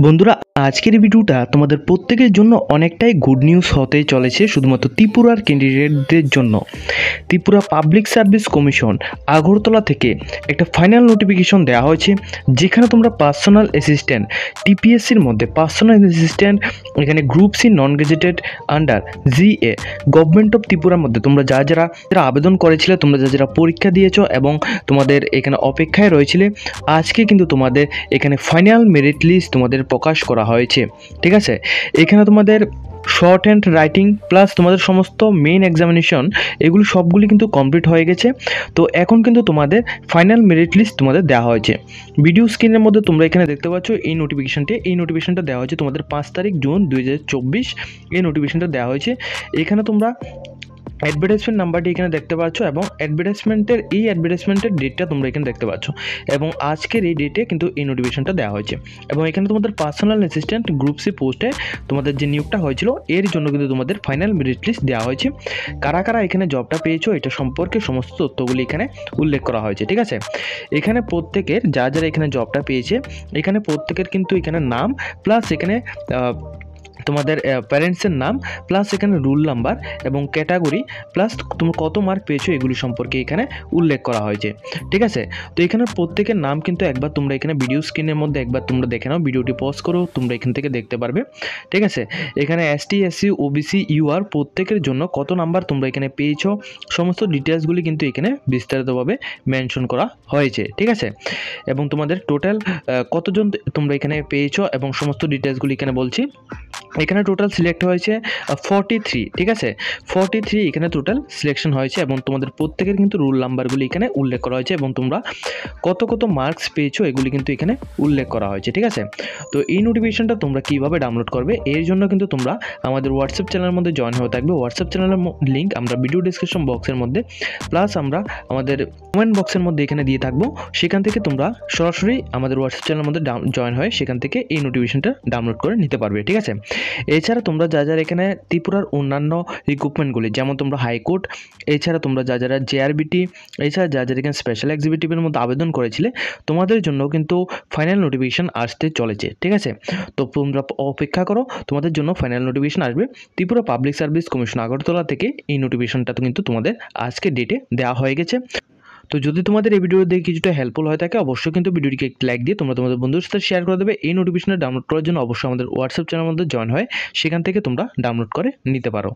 বন্ধুরা, আজকের এই ভিডিওটা তোমাদের প্রত্যেকের জন্য অনেকটাই গুড নিউজ হতে চলেছে, শুধুমাত্র ত্রিপুরার ক্যান্ডিডেটদের জন্য। Tripura public service commission Agartala থেকে একটা ফাইনাল নোটিফিকেশন দেওয়া হয়েছে, যেখানে তোমরা পার্সোনাল অ্যাসিস্ট্যান্ট টিপিএসসির মধ্যে পার্সোনাল অ্যাসিস্ট্যান্ট এখানে group C non gazetted under GA government of ত্রিপুরার মধ্যে তোমরা যারা আবেদন করেছিলে, তোমরা যারা পরীক্ষা দিয়েছো এবং তোমাদের এখানে অপেক্ষায় রয়েছিলে, আজকে কিন্তু তোমাদের এখানে ফাইনাল মেরিট লিস্ট তোমাদের প্রকাশ করা হয়েছে। ঠিক আছে, এখানে তোমাদের শর্ট হ্যান্ড রাইটিং প্লাস তোমাদের সমস্ত মেইন এক্সামিনেশন এগুলো সবগুলি কিন্তু কমপ্লিট হয়ে গেছে। তো এখন কিন্তু তোমাদের ফাইনাল মেরিট লিস্ট তোমাদের দেওয়া হয়েছে। ভিডিও স্ক্রিনের মধ্যে তোমরা এখানে দেখতে পাচ্ছ এই নোটিফিকেশনটা দেওয়া হয়েছে তোমাদের 5 তারিখ জুন 2024 এই নোটিফিকেশনটা দেওয়া হয়েছে। এখানে তোমরা অ্যাডভার্টাইজমেন্ট নাম্বারটি এখানে দেখতে পাচ্ছ এবং অ্যাডভার্টাইজমেন্টের ডেটটা তোমরা এখানে দেখতে পাচ্ছ এবং আজকের এই ডেটে কিন্তু এই নোটিফিকেশনটা দেওয়া হয়েছে। এবং এখানে তোমাদের পার্সোনাল অ্যাসিস্ট্যান্ট গ্রুপ সি পোস্টে তোমাদের যে নিয়োগটা হয়েছিল এর জন্য কিন্তু তোমাদের ফাইনাল মেরিট লিস্ট দেওয়া হয়েছে। কারা কারা এখানে জবটা পেয়েছো এটা সম্পর্কে সমস্ত তথ্যগুলি এখানে উল্লেখ করা হয়েছে। ঠিক আছে, এখানে প্রত্যেকের যারা এখানে জবটা পেয়েছে এখানে প্রত্যেকের কিন্তু এখানে নাম প্লাস এখানে তোমাদের প্যারেন্টসের নাম প্লাস এখানে রুল নাম্বার এবং ক্যাটাগরি প্লাস তুমি কত মার্ক পেয়েছো এগুলি সম্পর্কে এখানে উল্লেখ করা হয়েছে। ঠিক আছে, তো এখানে প্রত্যেকের নাম কিন্তু একবার তোমরা এখানে ভিডিও স্ক্রিনের মধ্যে একবার তোমরা দেখে নাও, ভিডিওটি পজ করো, তোমরা এখান থেকে দেখতে পারবে। ঠিক আছে, এখানে এসটি এসসি ওবিসি ইউআর প্রত্যেকের জন্য কত নাম্বার তোমরা এখানে পেয়েছো সমস্ত ডিটেলসগুলি কিন্তু এখানে বিস্তারিতভাবে মেনশন করা হয়েছে। ঠিক আছে, এবং তোমাদের টোটাল কতজন তোমরা এখানে পেয়েছো এবং সমস্ত ডিটেলসগুলি এখানে বলছি। এখানে টোটাল সিলেক্ট হয়েছে 43। ঠিক আছে, 43 এখানে টোটাল সিলেকশন হয়েছে এবং তোমাদের প্রত্যেকের কিন্তু রুল নাম্বারগুলি এখানে উল্লেখ করা হয়েছে এবং তোমরা কত মার্কস পেয়েছো এগুলি কিন্তু এখানে উল্লেখ করা হয়েছে। ঠিক আছে, তো এই নোটিফিকেশনটা তোমরা কীভাবে ডাউনলোড করবে এর জন্য কিন্তু তোমরা আমাদের হোয়াটসঅ্যাপ চ্যানেলের মধ্যে জয়েন হয়ে থাকবে। হোয়াটসঅ্যাপ চ্যানেলের লিঙ্ক আমরা ভিডিও ডিসক্রিপশন বক্সের মধ্যে প্লাস আমরা আমাদের কমেন্ট বক্সের মধ্যে এখানে দিয়ে থাকবো, সেখান থেকে তোমরা সরাসরি আমাদের হোয়াটসঅ্যাপ চ্যানেলের মধ্যে জয়েন হয়ে সেখান থেকে এই নোটিফিকেশনটা ডাউনলোড করে নিতে পারবে। ঠিক আছে, এছাড়া তোমরা যারা এখানে ত্রিপুরার অন্যান্য রিক্রুটমেন্টগুলি যেমন তোমরা হাইকোর্ট, এছাড়া তোমরা যারা জেআরবিটি, এছাড়া যারা এখানে স্পেশাল এক্সিকিউটিভের মধ্যে আবেদন করেছিলে তোমাদের জন্য কিন্তু ফাইনাল নোটিফিকেশন আসতে চলেছে। ঠিক আছে, তো তোমরা অপেক্ষা করো, তোমাদের জন্য ফাইনাল নোটিফিকেশন আসবে। Tripura public service commission Agartala থেকে এই নোটিফিকেশনটা কিন্তু তোমাদের আজকে ডেটে দেওয়া হয়ে গেছে। তো যদি তোমাদের এই ভিডিও দেখে কিছুটা হেল্পফুল হয়ে থাকে অবশ্যই কিন্তু ভিডিওটিকে একটি লাইক দিয়ে তোমরা তোমাদের বন্ধুদের সাথে শেয়ার করে দেবে। এই নোটিফিকেশনটা ডাউনলোড করার জন্য অবশ্যই আমাদের হোয়াটসঅ্যাপ চ্যানেলের মধ্যে জয়েন হয়, সেখান থেকে তোমরা ডাউনলোড করে নিতে পারো।